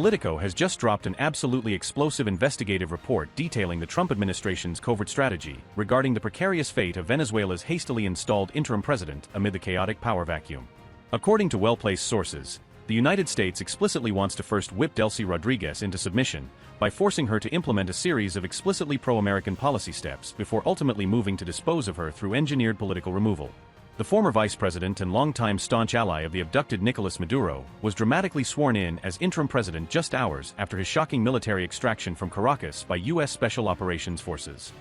Politico has just dropped an absolutely explosive investigative report detailing the Trump administration's covert strategy regarding the precarious fate of Venezuela's hastily installed interim president amid the chaotic power vacuum. According to well-placed sources, the United States explicitly wants to first whip Delcy Rodríguez into submission by forcing her to implement a series of explicitly pro-American policy steps before ultimately moving to dispose of her through engineered political removal. The former vice president and longtime staunch ally of the abducted Nicolas Maduro was dramatically sworn in as interim president just hours after his shocking military extraction from Caracas by U.S. Special Operations Forces.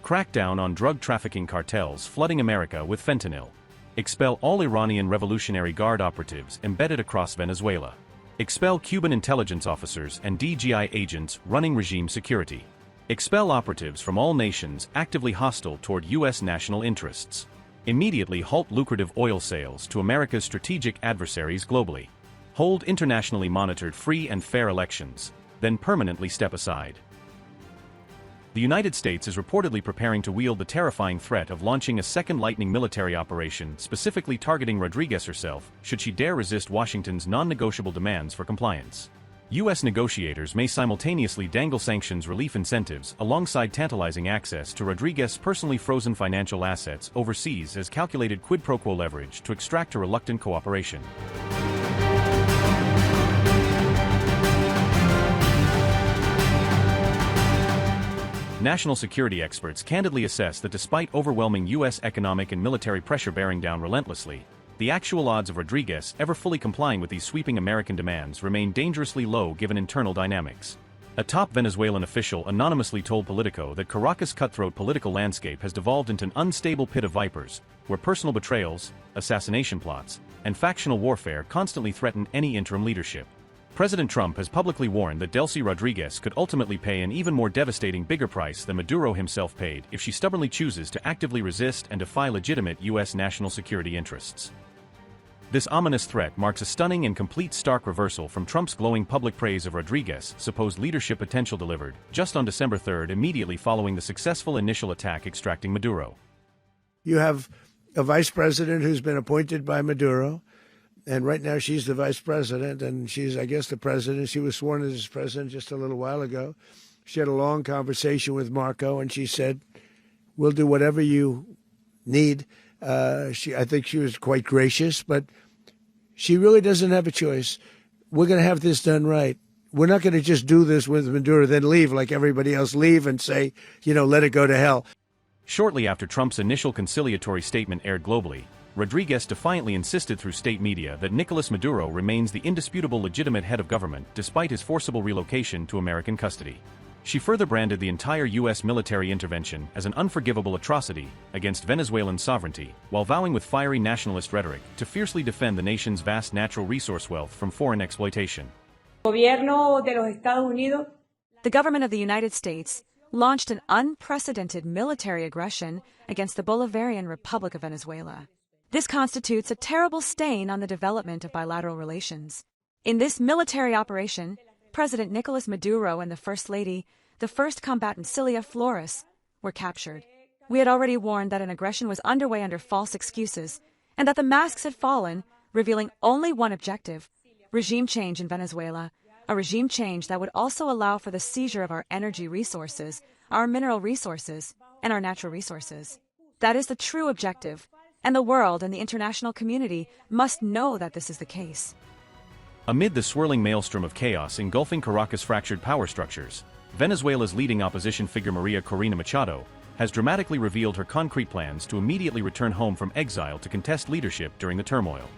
Crackdown on drug trafficking cartels flooding America with fentanyl. Expel all Iranian Revolutionary Guard operatives embedded across Venezuela. Expel Cuban intelligence officers and DGI agents running regime security. Expel operatives from all nations actively hostile toward U.S. national interests. Immediately halt lucrative oil sales to America's strategic adversaries globally. Hold internationally monitored free and fair elections, then permanently step aside. The United States is reportedly preparing to wield the terrifying threat of launching a second lightning military operation specifically targeting Rodríguez herself should she dare resist Washington's non-negotiable demands for compliance. U.S. negotiators may simultaneously dangle sanctions relief incentives alongside tantalizing access to Rodríguez's personally frozen financial assets overseas as calculated quid pro quo leverage to extract a reluctant cooperation. National security experts candidly assess that despite overwhelming U.S. economic and military pressure bearing down relentlessly, the actual odds of Rodríguez ever fully complying with these sweeping American demands remain dangerously low given internal dynamics. A top Venezuelan official anonymously told Politico that Caracas' cutthroat political landscape has devolved into an unstable pit of vipers, where personal betrayals, assassination plots, and factional warfare constantly threaten any interim leadership. President Trump has publicly warned that Delcy Rodríguez could ultimately pay an even more devastating bigger price than Maduro himself paid if she stubbornly chooses to actively resist and defy legitimate U.S. national security interests. This ominous threat marks a stunning and complete stark reversal from Trump's glowing public praise of Rodríguez's supposed leadership potential delivered just on December 3rd immediately following the successful initial attack extracting Maduro. You have a vice president who's been appointed by Maduro, and right now she's the vice president, and she's, I guess, the president. She was sworn in as president just a little while ago. She had a long conversation with Marco, and she said, we'll do whatever you need. I think she was quite gracious, but she really doesn't have a choice. We're going to have this done right. We're not going to just do this with Maduro, then leave like everybody else, leave and say, let it go to hell. Shortly after Trump's initial conciliatory statement aired globally, Rodríguez defiantly insisted through state media that Nicolas Maduro remains the indisputable legitimate head of government despite his forcible relocation to American custody. She further branded the entire U.S. military intervention as an unforgivable atrocity against Venezuelan sovereignty, while vowing with fiery nationalist rhetoric to fiercely defend the nation's vast natural resource wealth from foreign exploitation. The government of the United States launched an unprecedented military aggression against the Bolivarian Republic of Venezuela. This constitutes a terrible stain on the development of bilateral relations. In this military operation, President Nicolas Maduro and the First Lady, the first combatant Cilia Flores, were captured. We had already warned that an aggression was underway under false excuses, and that the masks had fallen, revealing only one objective: regime change in Venezuela, a regime change that would also allow for the seizure of our energy resources, our mineral resources, and our natural resources. That is the true objective, and the world and the international community must know that this is the case. Amid the swirling maelstrom of chaos engulfing Caracas' fractured power structures, Venezuela's leading opposition figure Maria Corina Machado has dramatically revealed her concrete plans to immediately return home from exile to contest leadership during the turmoil.